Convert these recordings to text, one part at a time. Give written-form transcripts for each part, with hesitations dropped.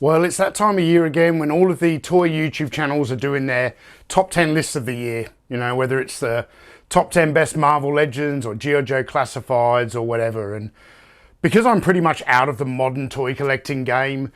Well, it's that time of year again when all of the toy YouTube channels are doing their top 10 lists of the year. You know, whether it's the top 10 best Marvel Legends or G.I. Joe Classifieds or whatever. And because I'm pretty much out of the modern toy collecting game,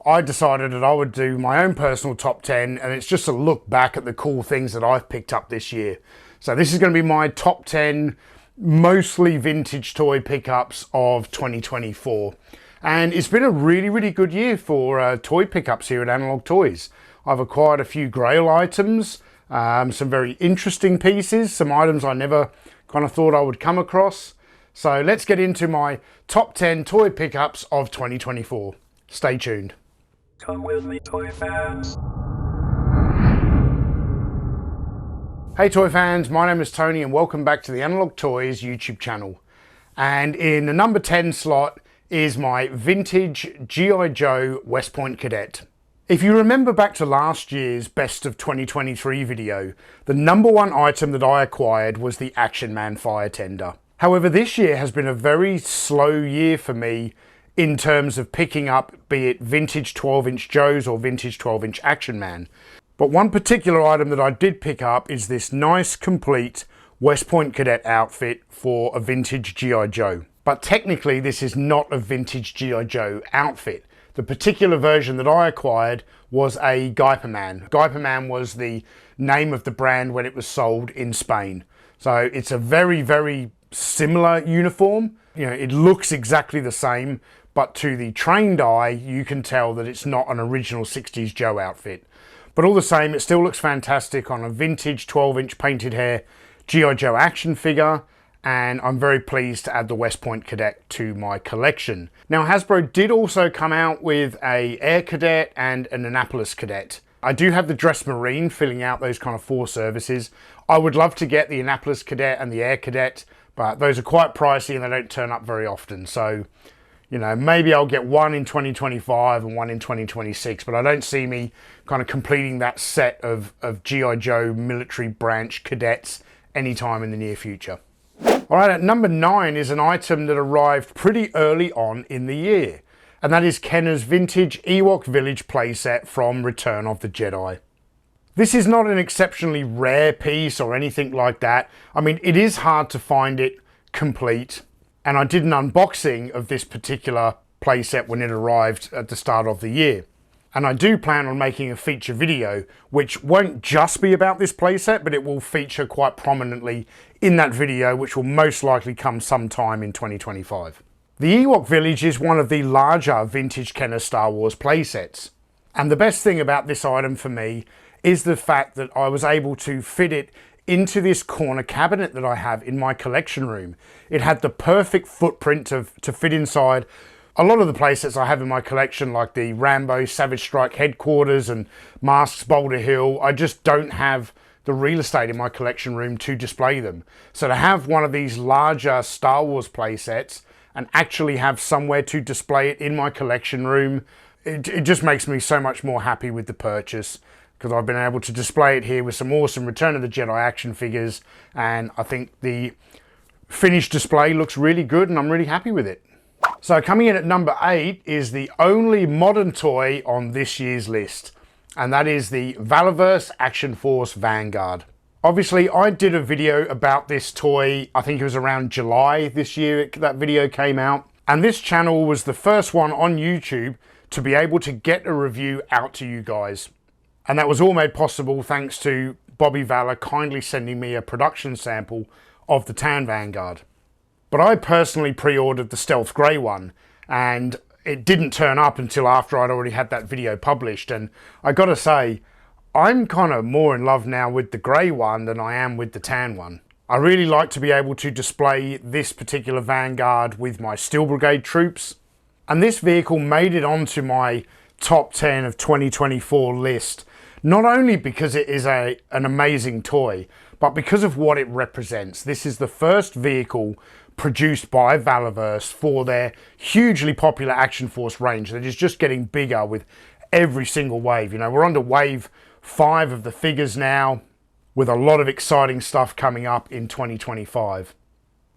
I decided that I would do my own personal top 10, and it's just a look back at the cool things that I've picked up this year. So this is going to be my top 10 mostly vintage toy pickups of 2024. And it's been a really good year for toy pickups here at Analog Toys. I've acquired a few grail items, some very interesting pieces, some items I never kind of thought I would come across. So let's get into my top 10 toy pickups of 2024. Stay tuned. Come with me, toy fans. Hey toy fans, my name is Tony and welcome back to the Analog Toys YouTube channel. And in the number 10 slot is my vintage G.I. Joe West Point Cadet. If you remember back to last year's Best of 2023 video, the number one item that I acquired was the Action Man fire tender. However, this year has been a very slow year for me in terms of picking up, be it vintage 12-inch Joes or vintage 12-inch Action Man. But one particular item that I did pick up is this nice complete West Point Cadet outfit for a vintage G.I. Joe. But technically this is not a vintage G.I. Joe outfit. The particular version that I acquired was a Guyper Man. Guyper Man was the name of the brand when it was sold in Spain. So it's a very similar uniform. You know, it looks exactly the same, but to the trained eye, you can tell that it's not an original 60s Joe outfit. But all the same, it still looks fantastic on a vintage 12-inch painted hair G.I. Joe action figure. And I'm very pleased to add the West Point Cadet to my collection. Now, Hasbro did also come out with a Air Cadet and an Annapolis Cadet. I do have the Dress Marine filling out those kind of four services. I would love to get the Annapolis Cadet and the Air Cadet, but those are quite pricey and they don't turn up very often. So, you know, maybe I'll get one in 2025 and one in 2026, but I don't see me kind of completing that set of G.I. Joe military branch cadets anytime in the near future. Alright, at number 9 is an item that arrived pretty early on in the year, and that is Kenner's vintage Ewok Village playset from Return of the Jedi. This is not an exceptionally rare piece or anything like that. I mean, it is hard to find it complete, and I did an unboxing of this particular playset when it arrived at the start of the year. And I do plan on making a feature video, which won't just be about this playset, but it will feature quite prominently in that video, which will most likely come sometime in 2025. The Ewok Village is one of the larger vintage Kenner Star Wars playsets. And the best thing about this item for me is the fact that I was able to fit it into this corner cabinet that I have in my collection room. It had the perfect footprint to fit inside a lot of the playsets I have in my collection, like the Rambo Savage Strike Headquarters and Masks Boulder Hill. I just don't have the real estate in my collection room to display them. So to have one of these larger Star Wars playsets and actually have somewhere to display it in my collection room, it just makes me so much more happy with the purchase, because I've been able to display it here with some awesome Return of the Jedi action figures, and I think the finished display looks really good and I'm really happy with it. So coming in at number 8 is the only modern toy on this year's list, and that is the Valorverse Action Force Vanguard. Obviously, I did a video about this toy, I think it was around July this year that video came out, and this channel was the first one on YouTube to be able to get a review out to you guys. And that was all made possible thanks to Bobby Valor kindly sending me a production sample of the Tan Vanguard. But I personally pre-ordered the Stealth Grey one, and it didn't turn up until after I'd already had that video published. And I gotta say, I'm kind of more in love now with the grey one than I am with the tan one. I really like to be able to display this particular Vanguard with my Steel Brigade troops. And this vehicle made it onto my top 10 of 2024 list, not only because it is an amazing toy, but because of what it represents. This is the first vehicle produced by Valorverse for their hugely popular Action Force range that is just getting bigger with every single wave. You know, we're on to wave 5 of the figures now, with a lot of exciting stuff coming up in 2025.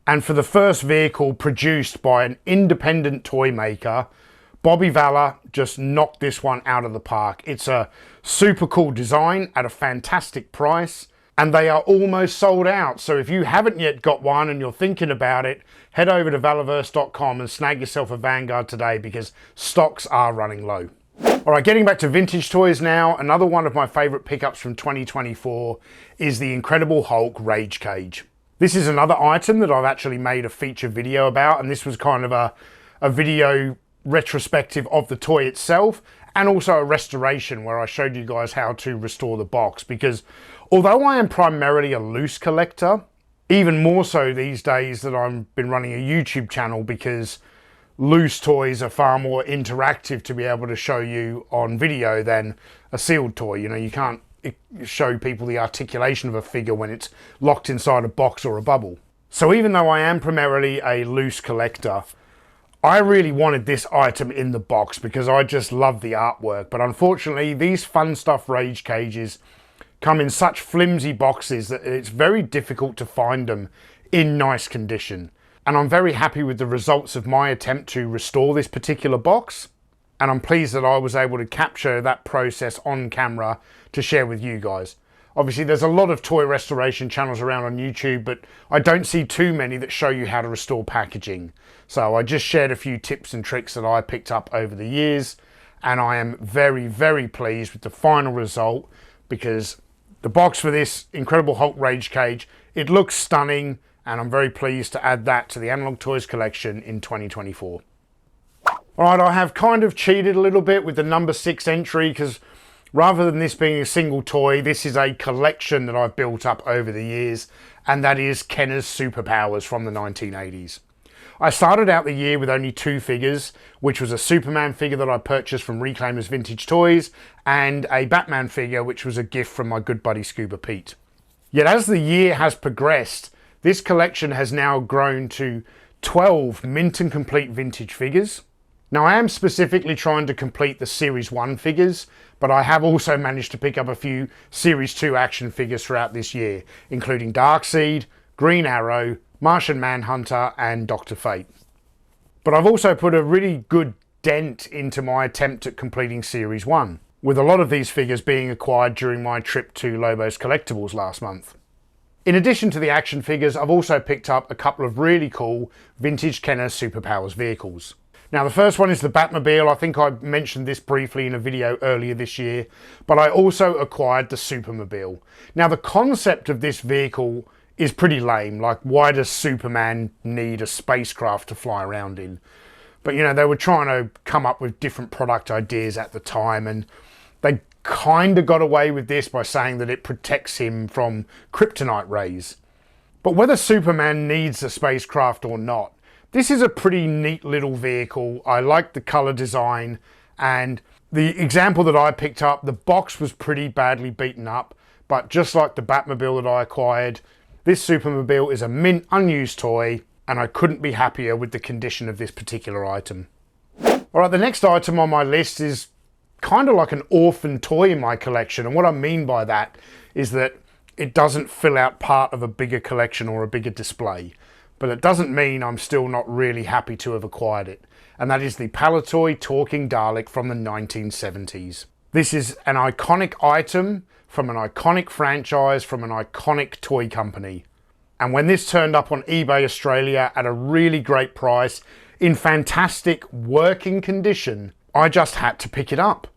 And for the first vehicle produced by an independent toy maker, Bobby Valor just knocked this one out of the park. It's a super cool design at a fantastic price, and they are almost sold out. So if you haven't yet got one and you're thinking about it, head over to valorverse.com and snag yourself a Vanguard today, because stocks are running low. All right, getting back to vintage toys now, another one of my favorite pickups from 2024 is the Incredible Hulk Rage Cage. This is another item that I've actually made a feature video about, and this was kind of a video retrospective of the toy itself, and also a restoration where I showed you guys how to restore the box. Because although I am primarily a loose collector, even more so these days that I've been running a YouTube channel, because loose toys are far more interactive to be able to show you on video than a sealed toy. You know, you can't show people the articulation of a figure when it's locked inside a box or a bubble. So even though I am primarily a loose collector, I really wanted this item in the box because I just love the artwork. But unfortunately, these Fun Stuff Rage Cages come in such flimsy boxes that it's very difficult to find them in nice condition. And I'm very happy with the results of my attempt to restore this particular box. And I'm pleased that I was able to capture that process on camera to share with you guys. Obviously, there's a lot of toy restoration channels around on YouTube, but I don't see too many that show you how to restore packaging. So I just shared a few tips and tricks that I picked up over the years, and I am very, very pleased with the final result, because the box for this Incredible Hulk Rage Cage, it looks stunning, and I'm very pleased to add that to the Analog Toys collection in 2024. Alright, I have kind of cheated a little bit with the number 6 entry, because rather than this being a single toy, this is a collection that I've built up over the years, and that is Kenner's Superpowers from the 1980s. I started out the year with only 2 figures, which was a Superman figure that I purchased from Reclaimers Vintage Toys, and a Batman figure, which was a gift from my good buddy Scuba Pete. Yet as the year has progressed, this collection has now grown to 12 mint and complete vintage figures. Now, I am specifically trying to complete the Series 1 figures, but I have also managed to pick up a few Series 2 action figures throughout this year, including Darkseid, Green Arrow, Martian Manhunter, and Dr. Fate. But I've also put a really good dent into my attempt at completing Series 1, with a lot of these figures being acquired during my trip to Lobos Collectibles last month. In addition to the action figures, I've also picked up a couple of really cool vintage Kenner Superpowers vehicles. Now, the first one is the Batmobile. I think I mentioned this briefly in a video earlier this year, but I also acquired the Supermobile. Now, the concept of this vehicle is pretty lame. Like, why does Superman need a spacecraft to fly around in? But, you know, they were trying to come up with different product ideas at the time, and they kind of got away with this by saying that it protects him from kryptonite rays. But whether Superman needs a spacecraft or not, this is a pretty neat little vehicle. I like the color design, and the example that I picked up, the box was pretty badly beaten up, but just like the Batmobile that I acquired, this Supermobile is a mint unused toy, and I couldn't be happier with the condition of this particular item. Alright, the next item on my list is kind of like an orphan toy in my collection, and what I mean by that is that it doesn't fill out part of a bigger collection or a bigger display. But it doesn't mean I'm still not really happy to have acquired it. And that is the Palitoy Talking Dalek from the 1970s. This is an iconic item from an iconic franchise from an iconic toy company. And when this turned up on eBay Australia at a really great price, in fantastic working condition, I just had to pick it up.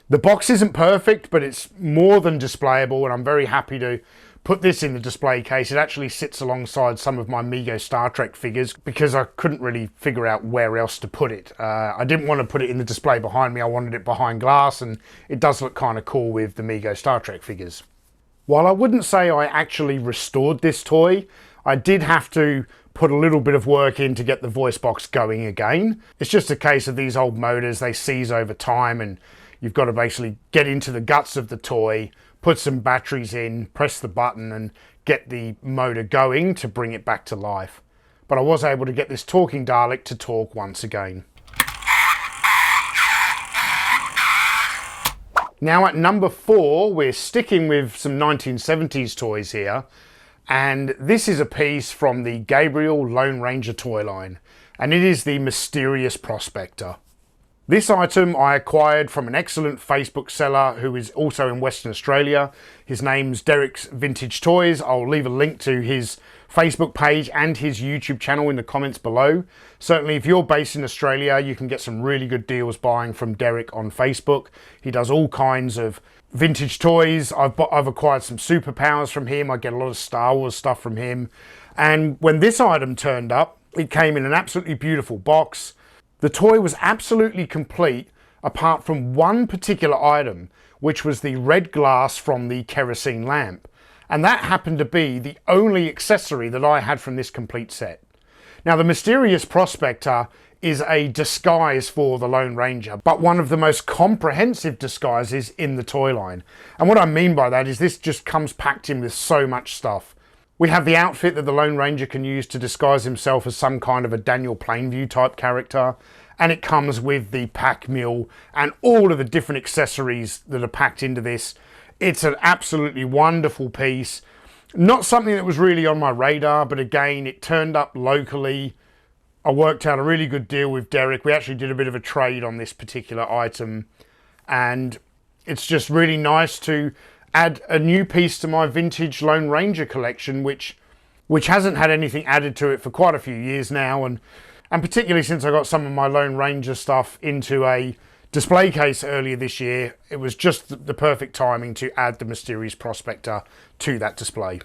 The box isn't perfect, but it's more than displayable, and I'm very happy to put this in the display case. It actually sits alongside some of my Mego Star Trek figures because I couldn't really figure out where else to put it. I didn't want to put it in the display behind me. I wanted it behind glass, and it does look kind of cool with the Mego Star Trek figures. While I wouldn't say I actually restored this toy, I did have to put a little bit of work in to get the voice box going again. It's just a case of these old motors, they seize over time, and you've got to basically get into the guts of the toy, put some batteries in, press the button, and get the motor going to bring it back to life. But I was able to get this talking Dalek to talk once again. Now at number 4, we're sticking with some 1970s toys here, and this is a piece from the Gabriel Lone Ranger toy line, and it is the Mysterious Prospector. This item I acquired from an excellent Facebook seller who is also in Western Australia. His name's Derek's Vintage Toys. I'll leave a link to his Facebook page and his YouTube channel in the comments below. Certainly if you're based in Australia, you can get some really good deals buying from Derek on Facebook. He does all kinds of vintage toys. I've acquired some superpowers from him. I get a lot of Star Wars stuff from him. And when this item turned up, it came in an absolutely beautiful box. The toy was absolutely complete apart from one particular item, which was the red glass from the kerosene lamp. And that happened to be the only accessory that I had from this complete set. Now, the Mysterious Prospector is a disguise for the Lone Ranger, but one of the most comprehensive disguises in the toy line. And what I mean by that is this just comes packed in with so much stuff. We have the outfit that the Lone Ranger can use to disguise himself as some kind of a Daniel Plainview type character. And it comes with the pack mule and all of the different accessories that are packed into this. It's an absolutely wonderful piece. Not something that was really on my radar, but again, it turned up locally. I worked out a really good deal with Derek. We actually did a bit of a trade on this particular item. And it's just really nice to add a new piece to my vintage Lone Ranger collection, which hasn't had anything added to it for quite a few years now, and particularly since I got some of my Lone Ranger stuff into a display case earlier this year, it was just the perfect timing to add the Mysterious Prospector to that display.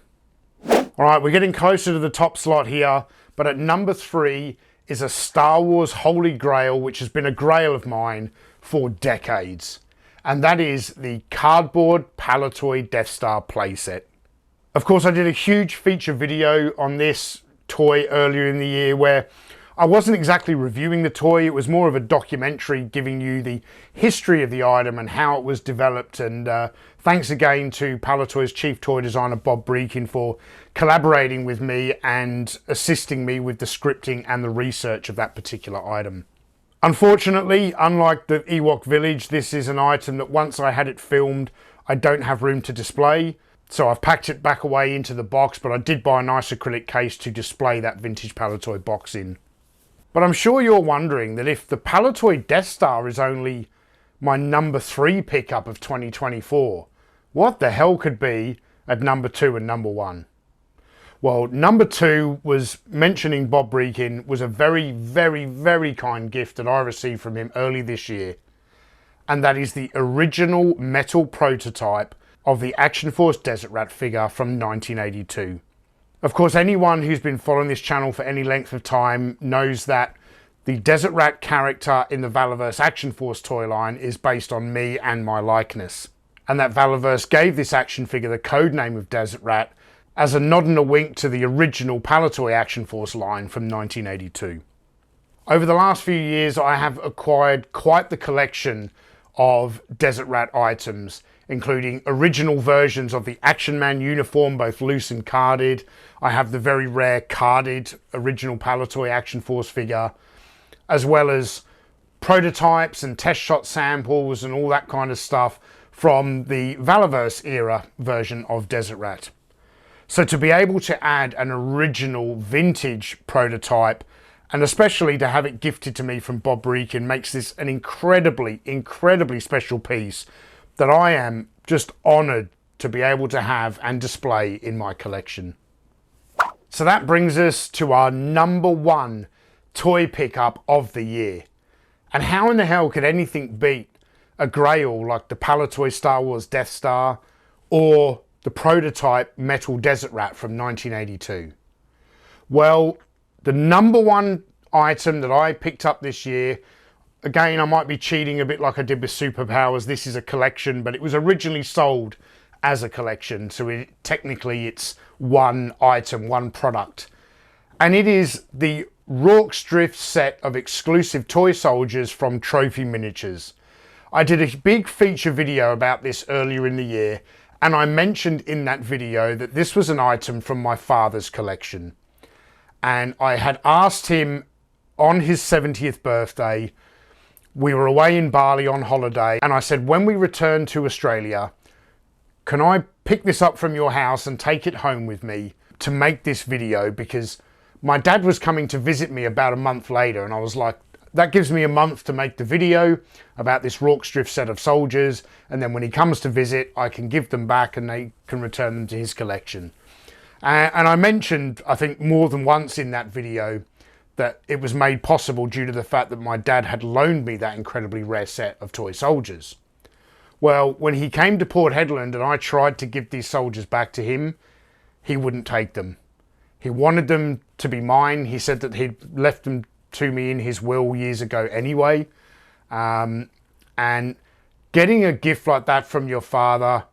All right, we're getting closer to the top slot here, but at number 3 is a Star Wars Holy Grail, which has been a grail of mine for decades. And that is the cardboard Palitoy Death Star playset. Of course, I did a huge feature video on this toy earlier in the year where I wasn't exactly reviewing the toy. It was more of a documentary giving you the history of the item and how it was developed. And thanks again to Palitoy's chief toy designer, Bob Breakin, for collaborating with me and assisting me with the scripting and the research of that particular item. Unfortunately, unlike the Ewok Village, this is an item that once I had it filmed, I don't have room to display. So I've packed it back away into the box, but I did buy a nice acrylic case to display that vintage Palitoy box in. But I'm sure you're wondering that if the Palitoy Death Star is only my number 3 pickup of 2024, what the hell could be at number 2 and number 1? Well, number 2 was mentioning Bob Breakin, was a very, very, very kind gift that I received from him early this year. And that is the original metal prototype of the Action Force Desert Rat figure from 1982. Of course, anyone who's been following this channel for any length of time knows that the Desert Rat character in the Valaverse Action Force toy line is based on me and my likeness. And that Valaverse gave this action figure the code name of Desert Rat as a nod and a wink to the original Palitoy Action Force line from 1982. Over the last few years, I have acquired quite the collection of Desert Rat items, including original versions of the Action Man uniform, both loose and carded. I have the very rare carded original Palitoy Action Force figure, as well as prototypes and test shot samples and all that kind of stuff from the Valaverse era version of Desert Rat. So to be able to add an original vintage prototype, and especially to have it gifted to me from Bob Breakin, makes this an incredibly, incredibly special piece that I am just honoured to be able to have and display in my collection. So that brings us to our number 1 toy pickup of the year. And how in the hell could anything beat a grail like the Palitoy Star Wars Death Star or the prototype Metal Desert Rat from 1982? Well, the number 1 item that I picked up this year, again, I might be cheating a bit like I did with Superpowers. This is a collection, but it was originally sold as a collection. So technically it's one item, one product. And it is the Rorke's Drift set of exclusive toy soldiers from Trophy Miniatures. I did a big feature video about this earlier in the year, and I mentioned in that video that this was an item from my father's collection. And I had asked him on his 70th birthday, we were away in Bali on holiday, and I said, when we return to Australia, can I pick this up from your house and take it home with me to make this video? Because my dad was coming to visit me about a month later, and I was like, that gives me a month to make the video about this Rorke's Drift set of soldiers, and then when he comes to visit, I can give them back and they can return them to his collection. And I mentioned, I think more than once in that video, that it was made possible due to the fact that my dad had loaned me that incredibly rare set of toy soldiers. Well, when he came to Port Hedland and I tried to give these soldiers back to him, he wouldn't take them. He wanted them to be mine. He said that he'd left them to me in his will years ago anyway. And getting a gift like that from your father,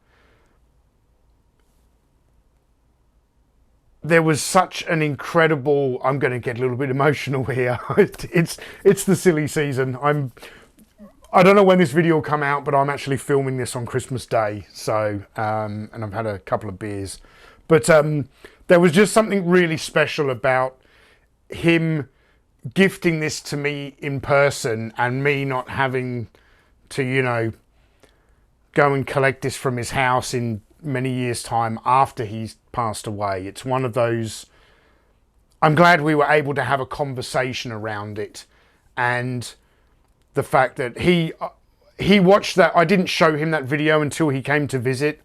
there was such an incredible, I'm going to get a little bit emotional here. It's the silly season. I don't know when this video will come out, but I'm actually filming this on Christmas Day. So, and I've had a couple of beers, but there was just something really special about him gifting this to me in person and me not having to, you know, go and collect this from his house in many years' time after he's passed away. It's one of those, I'm glad we were able to have a conversation around it, and the fact that he watched that. I didn't show him that video until he came to visit,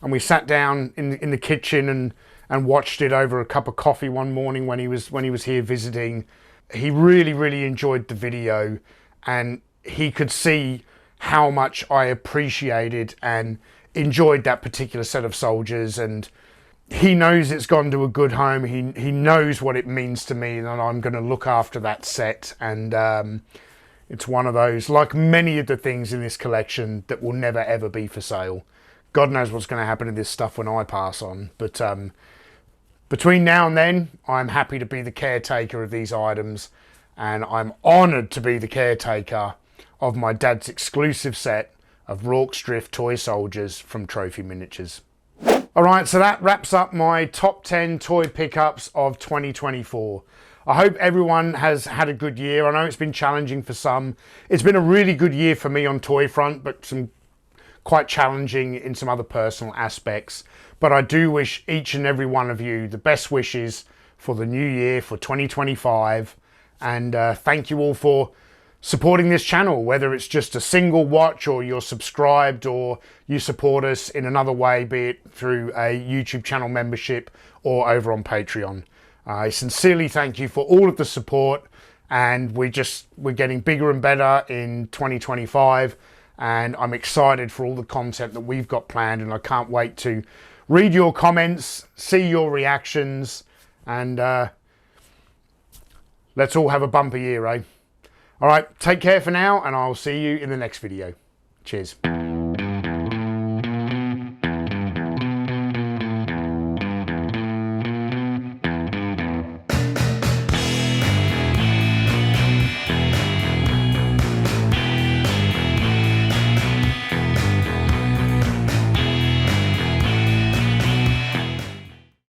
and we sat down in the kitchen and watched it over a cup of coffee one morning when he was here visiting. He really enjoyed the video, and he could see how much I appreciated and enjoyed that particular set of soldiers, and he knows it's gone to a good home. He knows what it means to me, and I'm going to look after that set. And it's one of those, like many of the things in this collection, that will never ever be for sale. God knows what's going to happen to this stuff when I pass on, but between now and then, I'm happy to be the caretaker of these items, and I'm honoured to be the caretaker of my dad's exclusive set of Rorke's Drift toy soldiers from Trophy Miniatures. Alright, so that wraps up my top 10 toy pickups of 2024. I hope everyone has had a good year. I know it's been challenging for some. It's been a really good year for me on toy front, but some quite challenging in some other personal aspects. But I do wish each and every one of you the best wishes for the new year, for 2025. And thank you all for supporting this channel, whether it's just a single watch or you're subscribed or you support us in another way, be it through a YouTube channel membership or over on Patreon. I sincerely thank you for all of the support, and we're getting bigger and better in 2025, and I'm excited for all the content that we've got planned, and I can't wait to read your comments, see your reactions, and let's all have a bumper year, eh? All right, take care for now, and I'll see you in the next video. Cheers.